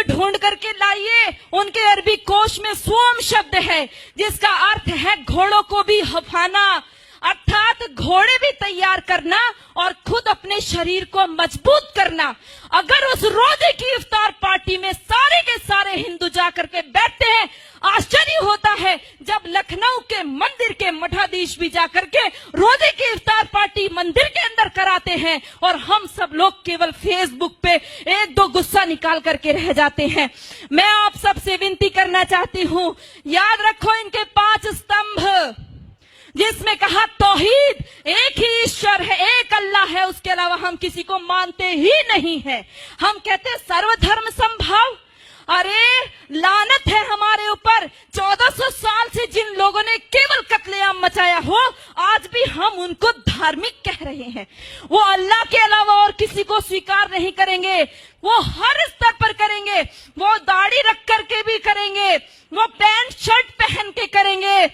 ढूंढ करके लाइए। उनके अरबी कोश में सोम शब्द है जिसका अर्थ है घोड़ों को भी हफाना, अर्थात घोड़े भी तैयार करना और खुद अपने शरीर को मजबूत करना। अगर उस रोजे की इफ्तार पार्टी में सारे के सारे हिंदू जाकर के बैठते हैं, आश्चर्य होता है जब लखनऊ के मंदिर के मठाधीश भी जाकर के रोजे की इफ्तार पार्टी मंदिर के अंदर कराते हैं और हम सब लोग केवल फेसबुक पे एक दो गुस्सा निकाल करके रह जाते हैं। मैं आप सबसे विनती करना चाहती हूँ, याद रखो इनके 5 स्तंभ जिसमें कहा तौहीद, एक ही ईश्वर है, एक अल्लाह है, उसके अलावा हम किसी को मानते ही नहीं है। हम कहते हैं सर्वधर्म संभाव। अरे लानत है हमारे ऊपर, 1400 साल से जिन लोगों ने केवल कत्लेआम मचाया हो, आज भी हम उनको धार्मिक कह रहे हैं। वो अल्लाह के अलावा और किसी को स्वीकार नहीं करेंगे, वो हर स्तर पर करेंगे, वो दाढ़ी रख करके भी करेंगे, वो पैंट शर्ट पहन के करेंगे,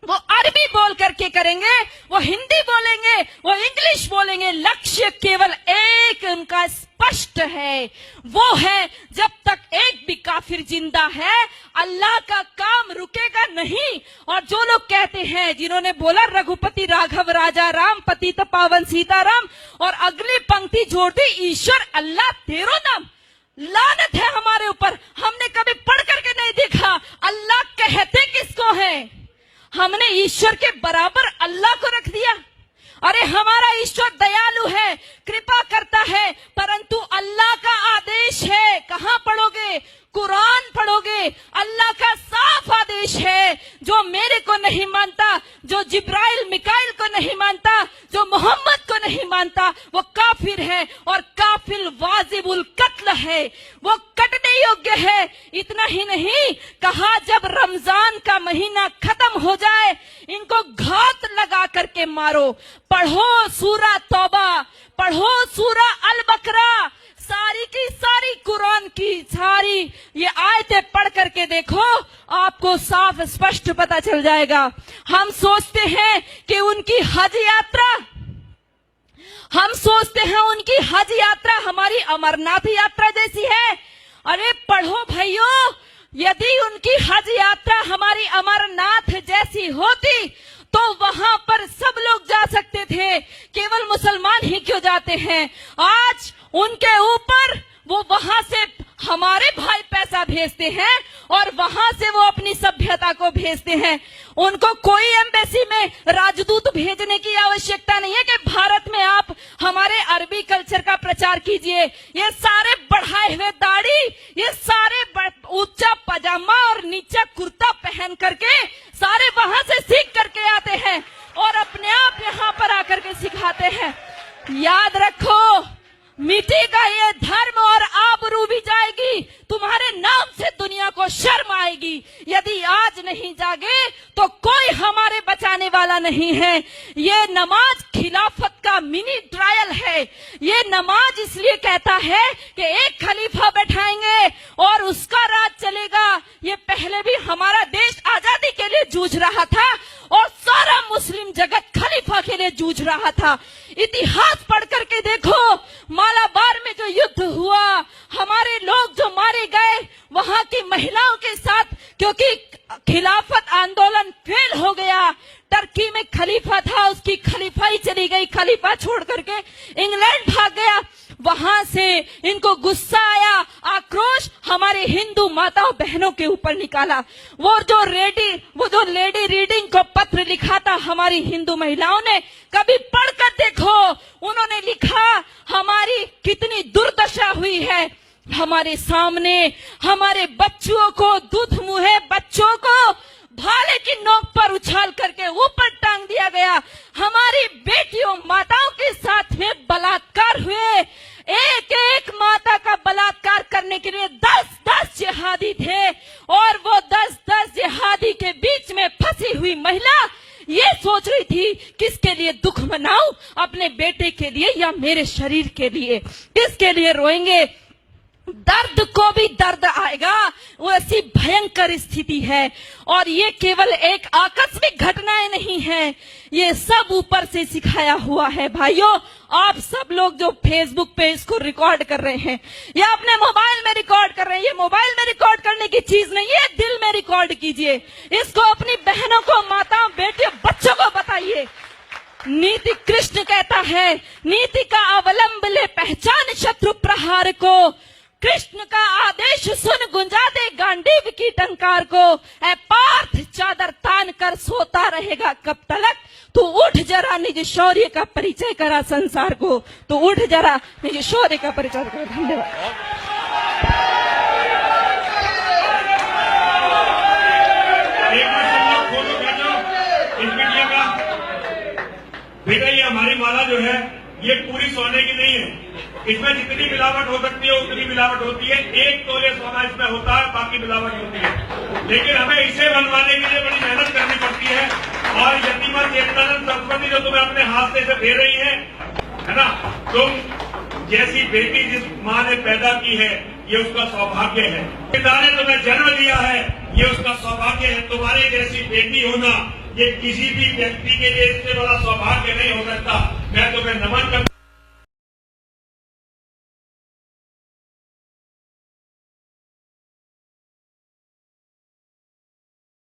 वो अरबी बोल करके करेंगे, वो हिंदी बोलेंगे, वो इंग्लिश बोलेंगे। लक्ष्य केवल एक उनका स्पष्ट है, वो है जब तक एक भी काफिर जिंदा है अल्लाह का काम रुकेगा नहीं। और जो लोग कहते हैं, जिन्होंने बोला रघुपति राघव राजा राम पतित पावन सीताराम, और अगली पंक्ति जोड़ दी ईश्वर अल्लाह तेरो नाम, लानत है हमारे ऊपर। हमने कभी पढ़ करके नहीं देखा अल्लाह कहते किसको है। हमने ईश्वर के बराबर अल्लाह को रख दिया। अरे हमारा ईश्वर दयालु है, कृपा करता है, परंतु अल्लाह का आदेश है। कहाँ पढ़ोगे? कुरान पढ़ोगे। अल्लाह का साफ आदेश है, जो मेरे को नहीं मानता, जो जिब्राइल मिकाइल को नहीं मानता, जो मोहम्मद को नहीं मानता, वो काफिर है और काफिर वाजिबुल कत्ल है, वो कटने योग्य है। इतना ही नहीं कहा, जब रमजान का महीना खत्म हो जाए इनको घात लगा करके मारो। पढ़ो सूरा तौबा, पढ़ो सूरा अल बकरा, सारी की सारी कुरान की सारी ये आयतें पढ़ करके देखो, आपको साफ स्पष्ट पता चल जाएगा। हम सोचते हैं कि उनकी हज यात्रा, हम सोचते हैं उनकी हज यात्रा हमारी अमरनाथ यात्रा जैसी है। अरे पढ़ो भाइयों, यदि उनकी हज यात्रा हमारी अमरनाथ जैसी होती तो वहां पर सब लोग जा सकते थे, केवल मुसलमान ही क्यों जाते हैं? आज उनके ऊपर वो वहां से हमारे भाई पैसा भेजते हैं और वहां से वो अपनी सभ्यता को भेजते हैं। उनको कोई एम्बेसी में राजदूत भेजने की आवश्यकता नहीं है कि भारत में आप हमारे अरबी कल्चर का प्रचार कीजिए। ये सारे बढ़ाए हुए दाढ़ी, ये सारे ऊंचा पजामा और नीचा कुर्ता पहन करके सारे वहां से सीख करके आते हैं और अपने आप यहाँ पर आकर के सिखाते हैं। याद रखो, मिटेगा ये धर्म और आबरू भी जाएगी, तुम्हारे नाम से दुनिया को शर्म आएगी। यदि आज नहीं जागे तो कोई हमारे बचाने वाला नहीं है। ये नमाज खिलाफत का मिनी ट्रायल है। ये नमाज इसलिए कहता है कि एक खलीफा बैठाएंगे और उसका राज चलेगा। ये पहले भी हमारा देश आजादी के लिए जूझ रहा था और सारा मुस्लिम जगत खलीफा के लिए जूझ रहा था। इतिहास पढ़ करके देखो, मालाबार में जो युद्ध हुआ, हमारे लोग जो मारे गए, वहां की महिलाओं के साथ, क्योंकि खिलाफत आंदोलन फेल हो गया। टर्की में खलीफा था, उसकी खलीफाई चली गई, खलीफा छोड़ करके इंग्लैंड भाग गया। वहां से इनको गुस्सा आया, आक्रोश हमारे हिंदू माताओं बहनों के ऊपर निकाला। वो जो लेडी रीडिंग को पत्र लिखा था हमारी हिंदू महिलाओं ने, कभी पढ़कर देखो, उन्होंने लिखा हमारी कितनी दुर्दशा हुई है। हमारे सामने हमारे बच्चों को, दूध मुहे बच्चों को भाले की नोक पर उछाल करके ऊपर टांग दिया गया। हमारी बेटियों माताओं के साथ में बलात्कार हुए। एक एक माता का बलात्कार करने के लिए 10-10 जिहादी थे और वो 10-10 जिहादी के बीच में फंसी हुई महिला ये सोच रही थी किसके लिए दुख मनाऊं, अपने बेटे के लिए या मेरे शरीर के लिए, किसके लिए रोएंगे। दर्द को भी दर्द आएगा, वो ऐसी भयंकर स्थिति है। और ये केवल एक आकस्मिक घटनाएं नहीं है, ये सब ऊपर से सिखाया हुआ है। भाइयों, आप सब लोग जो फेसबुक पे इसको रिकॉर्ड कर रहे हैं या अपने मोबाइल में रिकॉर्ड कर रहे हैं, ये मोबाइल में रिकॉर्ड करने की चीज नहीं है, दिल में रिकॉर्ड कीजिए। इसको अपनी बहनों को, माताओं, बेटियों, बच्चों को बताइए। नीति कृष्ण कहता है, नीति का अवलंब ले पहचान शत्रु प्रहार को। कृष्ण का आदेश सुन गुंजा दे गांडीव की टंकार को। ऐ पार्थ चादर तान कर सोता रहेगा कब तलक, तू उठ जरा निज शौर्य का परिचय करा संसार को। तो उठ जरा निज शौर्य का परिचय करा। धन्यवाद। बेटा, ये हमारी माला जो है ये पूरी सोने की नहीं है, इसमें जितनी मिलावट हो सकती है उतनी मिलावट होती है। 1 तोले सोना इसमें होता है, बाकी मिलावट होती है। लेकिन हमें इसे बनवाने के लिए बड़ी मेहनत करनी पड़ती है। और यतीमा चेतनानंद सरस्वती जो तुम्हें अपने हाथ से इसे दे रही है ना, तुम जैसी बेटी जिस माँ ने पैदा की है ये उसका सौभाग्य है। पिता ने तुम्हें जन्म दिया है, ये उसका सौभाग्य है। तुम्हारी जैसी बेटी होना ये किसी भी व्यक्ति के लिए इससे बड़ा सौभाग्य नहीं हो सकता।